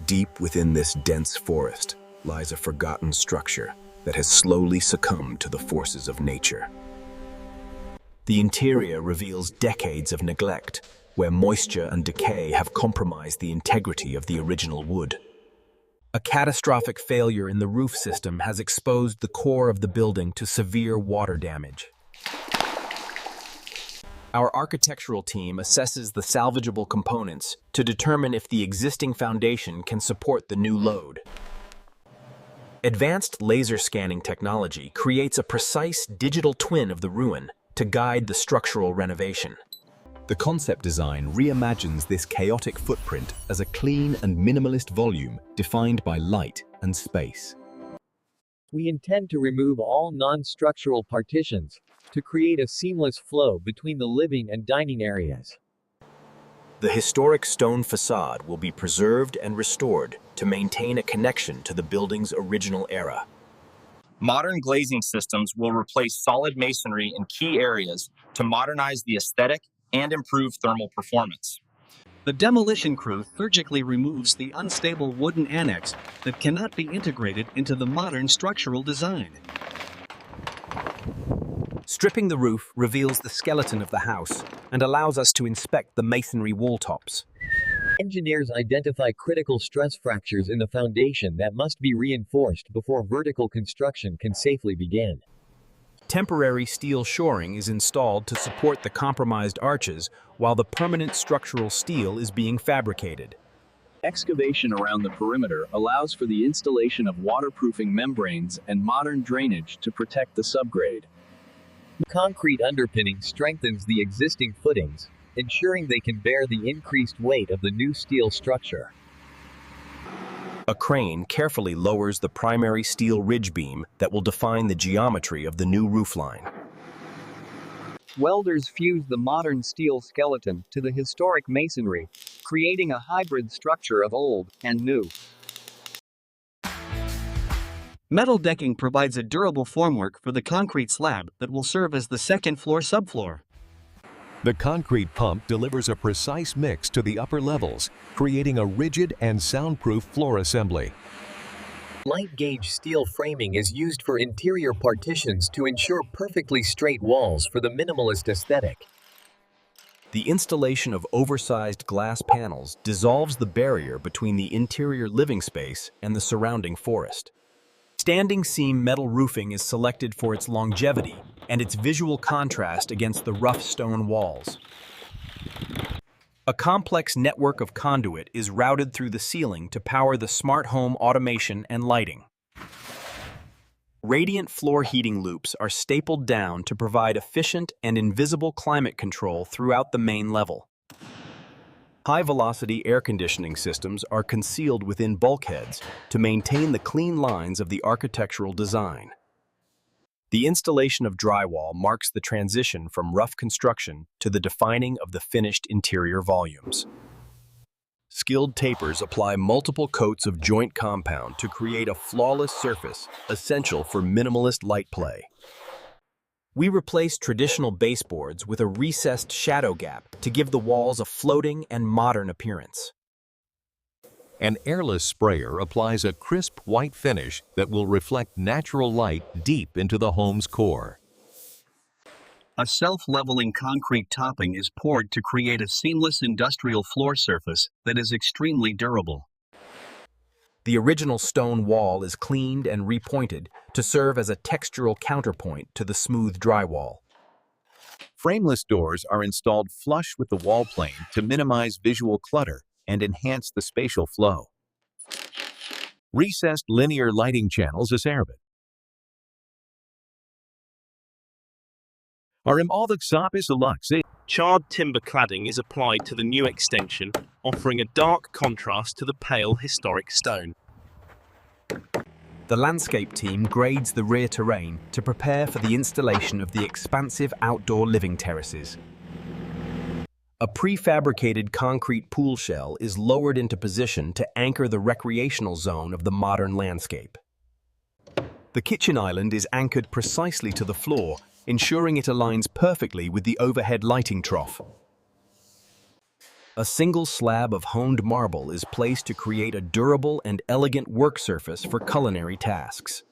Deep within this dense forest lies a forgotten structure that has slowly succumbed to the forces of nature. The interior reveals decades of neglect, where moisture and decay have compromised the integrity of the original wood. A catastrophic failure in the roof system has exposed the core of the building to severe water damage. Our architectural team assesses the salvageable components to determine if the existing foundation can support the new load. Advanced laser scanning technology creates a precise digital twin of the ruin to guide the structural renovation. The concept design reimagines this chaotic footprint as a clean and minimalist volume defined by light and space. We intend to remove all non-structural partitions to create a seamless flow between the living and dining areas. The historic stone facade will be preserved and restored to maintain a connection to the building's original era. Modern glazing systems will replace solid masonry in key areas to modernize the aesthetic and improve thermal performance. The demolition crew surgically removes the unstable wooden annex that cannot be integrated into the modern structural design. Stripping the roof reveals the skeleton of the house and allows us to inspect the masonry wall tops. Engineers identify critical stress fractures in the foundation that must be reinforced before vertical construction can safely begin. Temporary steel shoring is installed to support the compromised arches while the permanent structural steel is being fabricated. Excavation around the perimeter allows for the installation of waterproofing membranes and modern drainage to protect the subgrade. Concrete underpinning strengthens the existing footings, ensuring they can bear the increased weight of the new steel structure. A crane carefully lowers the primary steel ridge beam that will define the geometry of the new roofline. Welders fuse the modern steel skeleton to the historic masonry, creating a hybrid structure of old and new. Metal decking provides a durable formwork for the concrete slab that will serve as the second-floor subfloor. The concrete pump delivers a precise mix to the upper levels, creating a rigid and soundproof floor assembly. Light-gauge steel framing is used for interior partitions to ensure perfectly straight walls for the minimalist aesthetic. The installation of oversized glass panels dissolves the barrier between the interior living space and the surrounding forest. Standing seam metal roofing is selected for its longevity and its visual contrast against the rough stone walls. A complex network of conduit is routed through the ceiling to power the smart home automation and lighting. Radiant floor heating loops are stapled down to provide efficient and invisible climate control throughout the main level. High-velocity air conditioning systems are concealed within bulkheads to maintain the clean lines of the architectural design. The installation of drywall marks the transition from rough construction to the defining of the finished interior volumes. Skilled tapers apply multiple coats of joint compound to create a flawless surface, essential for minimalist light play. We replaced traditional baseboards with a recessed shadow gap to give the walls a floating and modern appearance. An airless sprayer applies a crisp white finish that will reflect natural light deep into the home's core. A self-leveling concrete topping is poured to create a seamless industrial floor surface that is extremely durable. The original stone wall is cleaned and repointed to serve as a textural counterpoint to the smooth drywall. Frameless doors are installed flush with the wall plane to minimize visual clutter and enhance the spatial flow. Recessed linear lighting channels is Arabic. Charred timber cladding is applied to the new extension, offering a dark contrast to the pale historic stone. The landscape team grades the rear terrain to prepare for the installation of the expansive outdoor living terraces. A prefabricated concrete pool shell is lowered into position to anchor the recreational zone of the modern landscape. The kitchen island is anchored precisely to the floor, ensuring it aligns perfectly with the overhead lighting trough. A single slab of honed marble is placed to create a durable and elegant work surface for culinary tasks.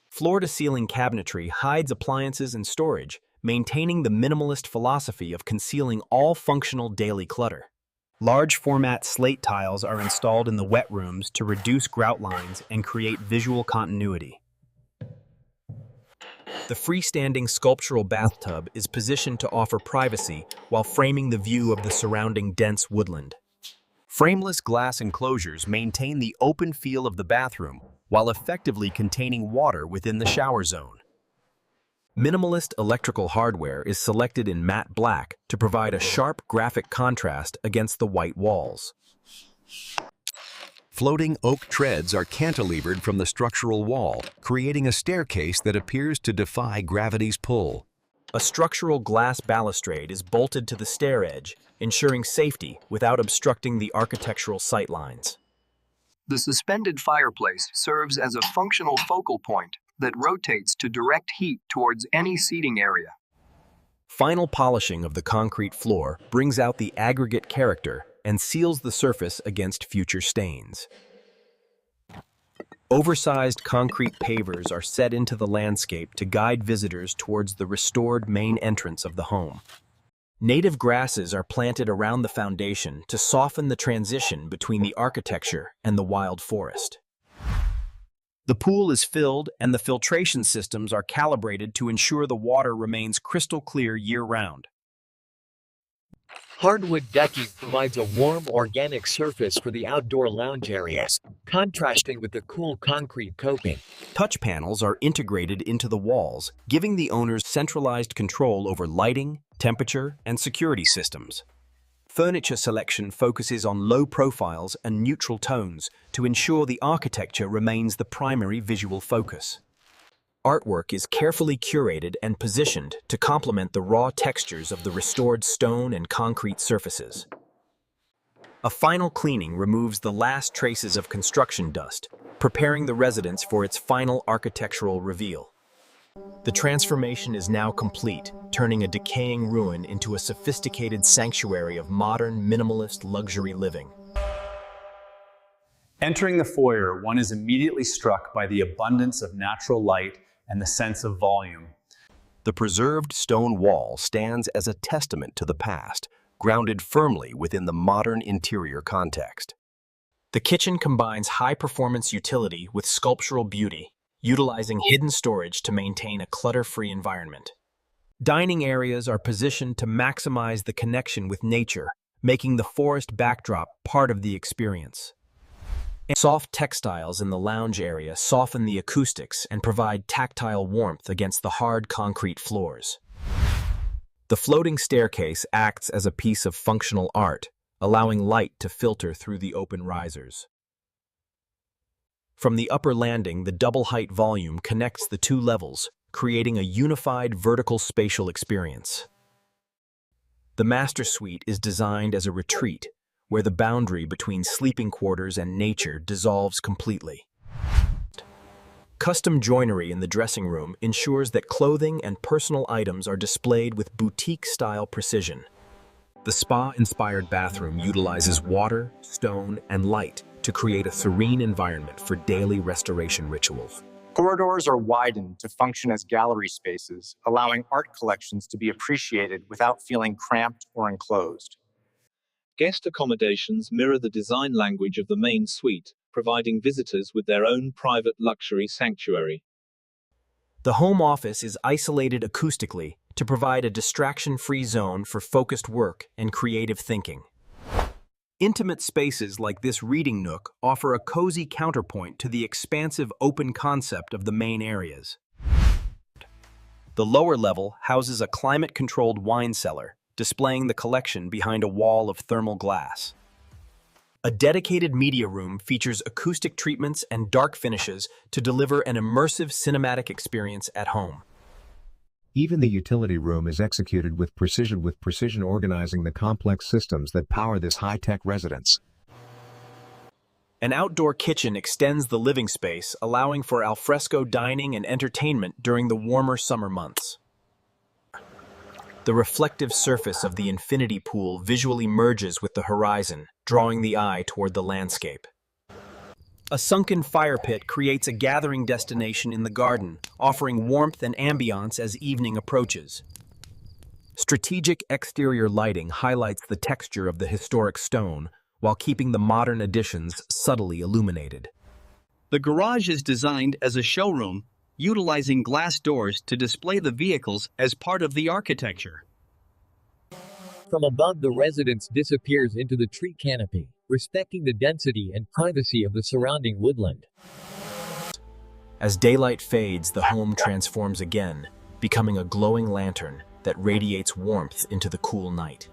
Floor-to-ceiling cabinetry hides appliances and storage, maintaining the minimalist philosophy of concealing all functional daily clutter. Large-format slate tiles are installed in the wet rooms to reduce grout lines and create visual continuity. The freestanding sculptural bathtub is positioned to offer privacy while framing the view of the surrounding dense woodland. Frameless glass enclosures maintain the open feel of the bathroom while effectively containing water within the shower zone. Minimalist electrical hardware is selected in matte black to provide a sharp graphic contrast against the white walls. Floating oak treads are cantilevered from the structural wall, creating a staircase that appears to defy gravity's pull. A structural glass balustrade is bolted to the stair edge, ensuring safety without obstructing the architectural sightlines. The suspended fireplace serves as a functional focal point that rotates to direct heat towards any seating area. Final polishing of the concrete floor brings out the aggregate character and seals the surface against future stains. Oversized concrete pavers are set into the landscape to guide visitors towards the restored main entrance of the home. Native grasses are planted around the foundation to soften the transition between the architecture and the wild forest. The pool is filled and the filtration systems are calibrated to ensure the water remains crystal clear year-round. Hardwood decking provides a warm, organic surface for the outdoor lounge areas, contrasting with the cool concrete coping. Touch panels are integrated into the walls, giving the owners centralized control over lighting, temperature, and security systems. Furniture selection focuses on low profiles and neutral tones to ensure the architecture remains the primary visual focus. Artwork is carefully curated and positioned to complement the raw textures of the restored stone and concrete surfaces. A final cleaning removes the last traces of construction dust, preparing the residence for its final architectural reveal. The transformation is now complete, turning a decaying ruin into a sophisticated sanctuary of modern, minimalist luxury living. Entering the foyer, one is immediately struck by the abundance of natural light and the sense of volume. The preserved stone wall stands as a testament to the past, grounded firmly within the modern interior context. The kitchen combines high-performance utility with sculptural beauty, utilizing hidden storage to maintain a clutter-free environment. Dining areas are positioned to maximize the connection with nature, making the forest backdrop part of the experience. Soft textiles in the lounge area soften the acoustics and provide tactile warmth against the hard concrete floors. The floating staircase acts as a piece of functional art, allowing light to filter through the open risers. From the upper landing, the double-height volume connects the two levels, creating a unified vertical spatial experience. The master suite is designed as a retreat, where the boundary between sleeping quarters and nature dissolves completely. Custom joinery in the dressing room ensures that clothing and personal items are displayed with boutique-style precision. The spa-inspired bathroom utilizes water, stone, and light to create a serene environment for daily restoration rituals. Corridors are widened to function as gallery spaces, allowing art collections to be appreciated without feeling cramped or enclosed. Guest accommodations mirror the design language of the main suite, providing visitors with their own private luxury sanctuary. The home office is isolated acoustically to provide a distraction-free zone for focused work and creative thinking. Intimate spaces like this reading nook offer a cozy counterpoint to the expansive open concept of the main areas. The lower level houses a climate-controlled wine cellar, displaying the collection behind a wall of thermal glass. A dedicated media room features acoustic treatments and dark finishes to deliver an immersive cinematic experience at home. Even the utility room is executed with precision organizing the complex systems that power this high-tech residence. An outdoor kitchen extends the living space, allowing for alfresco dining and entertainment during the warmer summer months. The reflective surface of the infinity pool visually merges with the horizon, drawing the eye toward the landscape. A sunken fire pit creates a gathering destination in the garden, offering warmth and ambiance as evening approaches. Strategic exterior lighting highlights the texture of the historic stone, while keeping the modern additions subtly illuminated. The garage is designed as a showroom, utilizing glass doors to display the vehicles as part of the architecture. From above, the residence disappears into the tree canopy, respecting the density and privacy of the surrounding woodland. As daylight fades, the home transforms again, becoming a glowing lantern that radiates warmth into the cool night.